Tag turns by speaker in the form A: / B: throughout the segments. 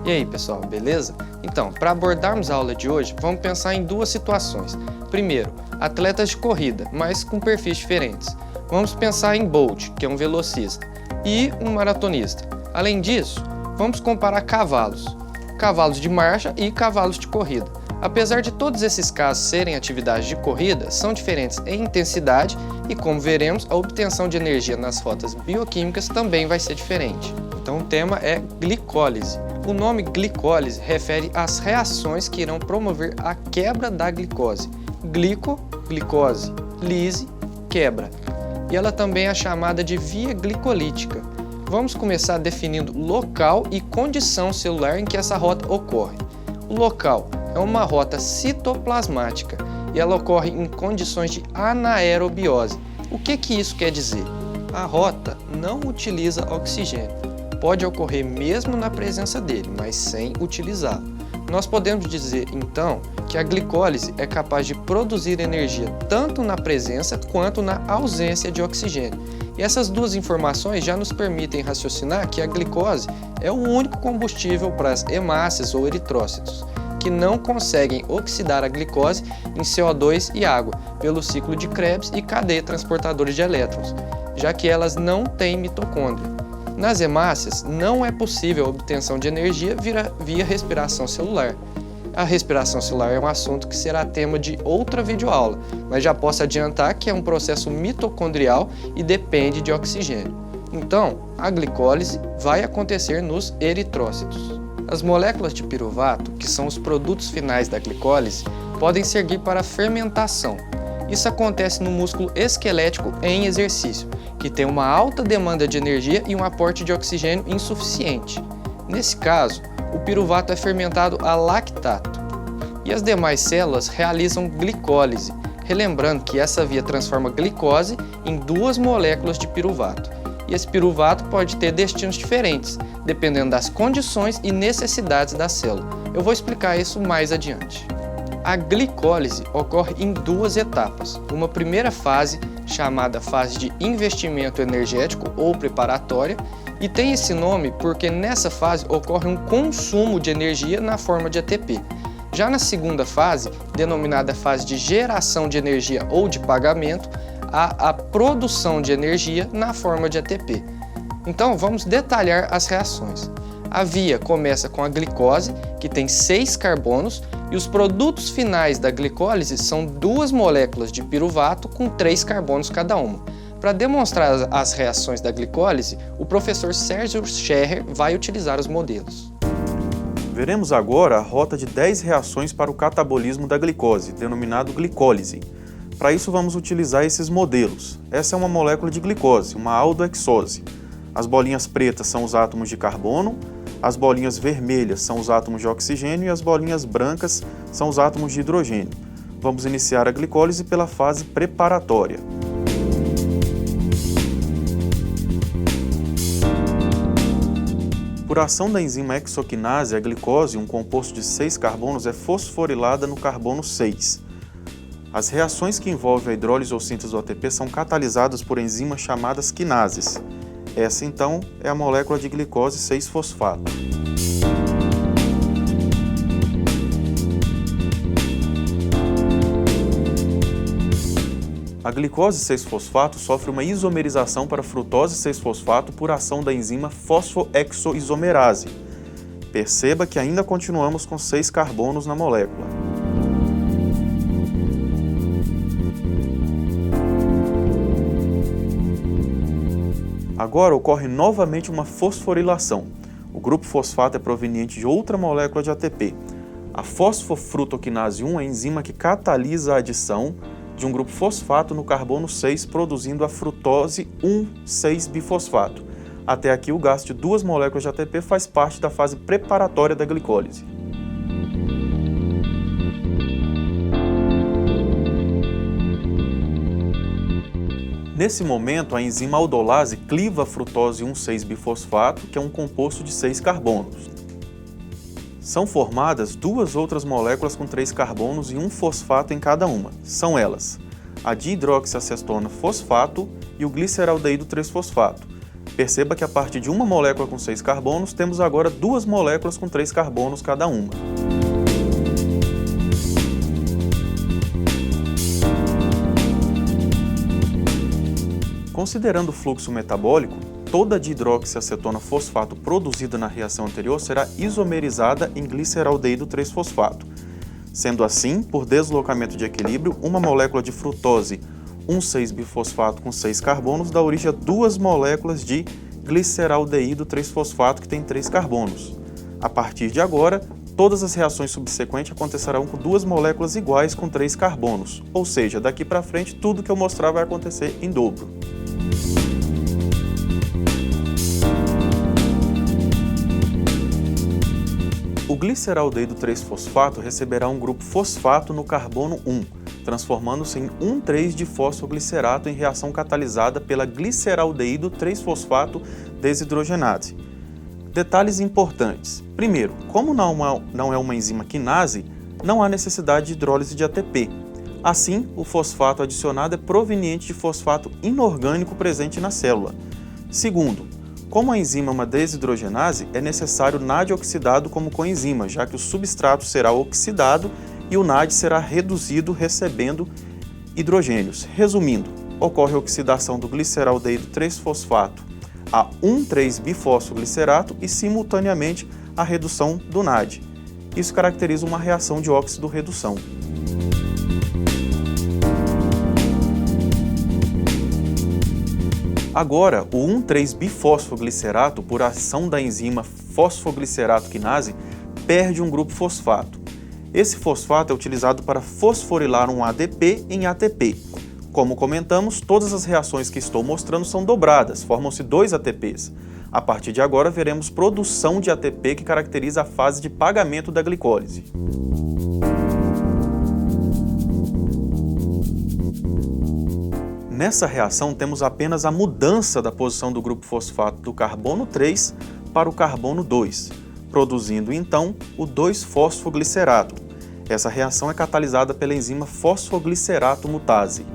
A: E aí pessoal, beleza? Então, para abordarmos a aula de hoje, vamos pensar em duas situações. Primeiro, atletas de corrida, mas com perfis diferentes. Vamos pensar em Bolt, que é um velocista, e um maratonista. Além disso, vamos comparar cavalos de marcha e cavalos de corrida. Apesar de todos esses casos serem atividades de corrida, são diferentes em intensidade e, como veremos, a obtenção de energia nas rotas bioquímicas também vai ser diferente. Então o tema é glicólise. O nome glicólise refere às reações que irão promover a quebra da glicose. Glicose, lise, quebra. E ela também é chamada de via glicolítica. Vamos começar definindo local e condição celular em que essa rota ocorre. O local é uma rota citoplasmática e ela ocorre em condições de anaerobiose. O que isso quer dizer? A rota não utiliza oxigênio. Pode ocorrer mesmo na presença dele, mas sem utilizá-lo. Nós podemos dizer, então, que a glicólise é capaz de produzir energia tanto na presença quanto na ausência de oxigênio. E essas duas informações já nos permitem raciocinar que a glicose é o único combustível para as hemácias ou eritrócitos, que não conseguem oxidar a glicose em CO2 e água pelo ciclo de Krebs e cadeia transportadora de elétrons, já que elas não têm mitocôndria. Nas hemácias, não é possível a obtenção de energia via respiração celular. A respiração celular é um assunto que será tema de outra videoaula, mas já posso adiantar que é um processo mitocondrial e depende de oxigênio. Então, a glicólise vai acontecer nos eritrócitos. As moléculas de piruvato, que são os produtos finais da glicólise, podem servir para a fermentação. Isso acontece no músculo esquelético em exercício, que tem uma alta demanda de energia e um aporte de oxigênio insuficiente. Nesse caso, o piruvato é fermentado a lactato. E as demais células realizam glicólise, relembrando que essa via transforma glicose em duas moléculas de piruvato. E esse piruvato pode ter destinos diferentes, dependendo das condições e necessidades da célula. Eu vou explicar isso mais adiante. A glicólise ocorre em duas etapas. Uma primeira fase, chamada fase de investimento energético ou preparatória, e tem esse nome porque nessa fase ocorre um consumo de energia na forma de ATP. Já na segunda fase, denominada fase de geração de energia ou de pagamento, há a produção de energia na forma de ATP. Então vamos detalhar as reações. A via começa com a glicose, que tem 6 carbonos, e os produtos finais da glicólise são duas moléculas de piruvato com 3 carbonos cada uma. Para demonstrar as reações da glicólise, o professor Sérgio Scherrer vai utilizar os modelos.
B: Veremos agora a rota de 10 reações para o catabolismo da glicose, denominado glicólise. Para isso vamos utilizar esses modelos. Essa é uma molécula de glicose, uma aldohexose. As bolinhas pretas são os átomos de carbono, as bolinhas vermelhas são os átomos de oxigênio e as bolinhas brancas são os átomos de hidrogênio. Vamos iniciar a glicólise pela fase preparatória. Por ação da enzima hexoquinase, a glicose, um composto de 6 carbonos, é fosforilada no carbono 6. As reações que envolvem a hidrólise ou síntese do ATP são catalisadas por enzimas chamadas quinases. Essa, então, é a molécula de glicose 6-fosfato. A glicose 6-fosfato sofre uma isomerização para frutose 6-fosfato por ação da enzima fosfoexoisomerase. Perceba que ainda continuamos com 6 carbonos na molécula. Agora ocorre novamente uma fosforilação. O grupo fosfato é proveniente de outra molécula de ATP. A fosfofrutoquinase 1 é a enzima que catalisa a adição de um grupo fosfato no carbono 6, produzindo a frutose 1,6-bifosfato. Até aqui, o gasto de duas moléculas de ATP faz parte da fase preparatória da glicólise. Nesse momento, a enzima aldolase cliva a frutose 1,6-bifosfato, que é um composto de 6 carbonos. São formadas duas outras moléculas com 3 carbonos e um fosfato em cada uma. São elas a dihidroxiacetona fosfato e o gliceraldeído 3-fosfato. Perceba que a partir de uma molécula com 6 carbonos, temos agora 2 moléculas com 3 carbonos cada uma. Considerando o fluxo metabólico, toda a dihidroxiacetona fosfato produzida na reação anterior será isomerizada em gliceraldeído 3-fosfato. Sendo assim, por deslocamento de equilíbrio, uma molécula de frutose 1,6-bifosfato com 6 carbonos dá origem a 2 moléculas de gliceraldeído 3-fosfato que tem 3 carbonos. A partir de agora, todas as reações subsequentes acontecerão com 2 moléculas iguais com 3 carbonos, ou seja, daqui para frente tudo que eu mostrar vai acontecer em dobro. O gliceraldeído 3-fosfato receberá um grupo fosfato no carbono 1, transformando-se em 1,3-difosfoglicerato em reação catalisada pela gliceraldeído 3-fosfato desidrogenase. Detalhes importantes. Primeiro, como não é uma enzima quinase, não há necessidade de hidrólise de ATP. Assim, o fosfato adicionado é proveniente de fosfato inorgânico presente na célula. Segundo, como a enzima é uma desidrogenase, é necessário NAD oxidado como coenzima, já que o substrato será oxidado e o NAD será reduzido recebendo hidrogênios. Resumindo, ocorre a oxidação do gliceraldeído 3-fosfato a 1,3-bifosfoglicerato e, simultaneamente, a redução do NAD. Isso caracteriza uma reação de óxido-redução. Agora, o 1,3-bifosfoglicerato, por ação da enzima fosfoglicerato quinase, perde um grupo fosfato. Esse fosfato é utilizado para fosforilar um ADP em ATP. Como comentamos, todas as reações que estou mostrando são dobradas, formam-se 2 ATPs. A partir de agora, veremos produção de ATP que caracteriza a fase de pagamento da glicólise. Nessa reação, temos apenas a mudança da posição do grupo fosfato do carbono 3 para o carbono 2, produzindo então o 2-fosfoglicerato. Essa reação é catalisada pela enzima fosfoglicerato mutase.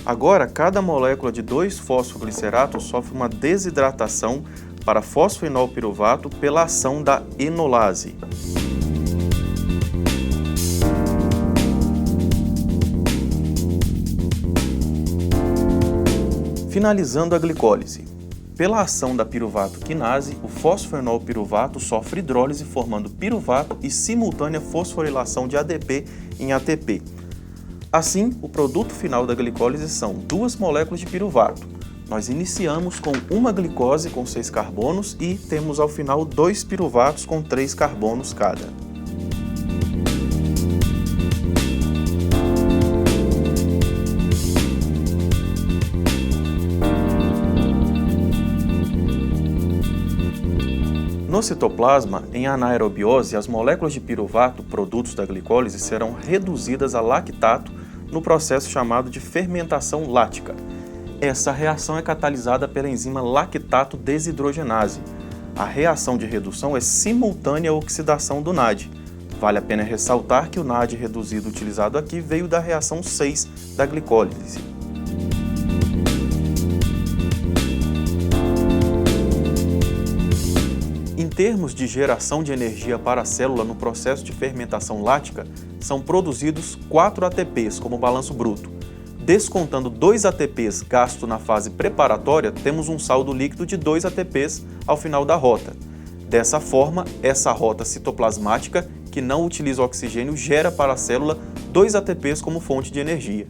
B: Agora, cada molécula de 2-fosfoglicerato sofre uma desidratação para fosfenolpiruvato pela ação da enolase. Finalizando a glicólise. Pela ação da piruvato quinase, o fosfenolpiruvato sofre hidrólise formando piruvato e simultânea fosforilação de ADP em ATP. Assim, o produto final da glicólise são 2 moléculas de piruvato. Nós iniciamos com uma glicose com 6 carbonos e temos ao final 2 piruvatos com 3 carbonos cada. No citoplasma, em anaerobiose, as moléculas de piruvato, produtos da glicólise, serão reduzidas a lactato no processo chamado de fermentação lática. Essa reação é catalisada pela enzima lactato desidrogenase. A reação de redução é simultânea à oxidação do NAD. Vale a pena ressaltar que o NAD reduzido utilizado aqui veio da reação 6 da glicólise. Em termos de geração de energia para a célula no processo de fermentação lática, são produzidos 4 ATPs como balanço bruto. Descontando 2 ATPs gastos na fase preparatória, temos um saldo líquido de 2 ATPs ao final da rota. Dessa forma, essa rota citoplasmática, que não utiliza oxigênio, gera para a célula 2 ATPs como fonte de energia.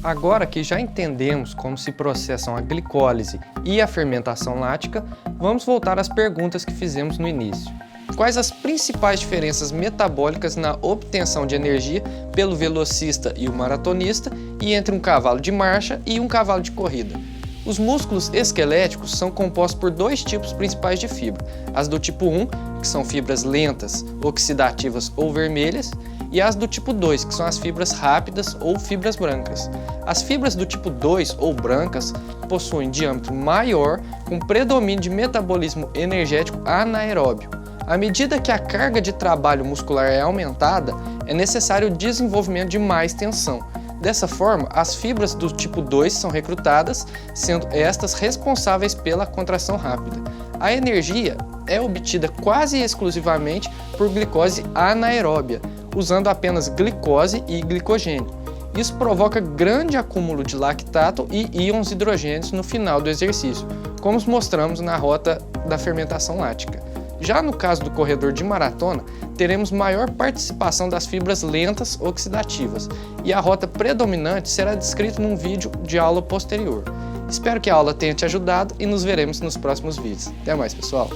A: Agora que já entendemos como se processam a glicólise e a fermentação lática, vamos voltar às perguntas que fizemos no início. Quais as principais diferenças metabólicas na obtenção de energia pelo velocista e o maratonista e entre um cavalo de marcha e um cavalo de corrida? Os músculos esqueléticos são compostos por 2 tipos principais de fibra, as do tipo 1, que são fibras lentas, oxidativas ou vermelhas, e as do tipo 2, que são as fibras rápidas ou fibras brancas. As fibras do tipo 2 ou brancas possuem diâmetro maior com predomínio de metabolismo energético anaeróbio. À medida que a carga de trabalho muscular é aumentada, é necessário o desenvolvimento de mais tensão. Dessa forma, as fibras do tipo 2 são recrutadas, sendo estas responsáveis pela contração rápida. A energia é obtida quase exclusivamente por glicose anaeróbia, usando apenas glicose e glicogênio. Isso provoca grande acúmulo de lactato e íons hidrogênios no final do exercício, como mostramos na rota da fermentação lática. Já no caso do corredor de maratona, teremos maior participação das fibras lentas oxidativas e a rota predominante será descrita num vídeo de aula posterior. Espero que a aula tenha te ajudado e nos veremos nos próximos vídeos. Até mais, pessoal!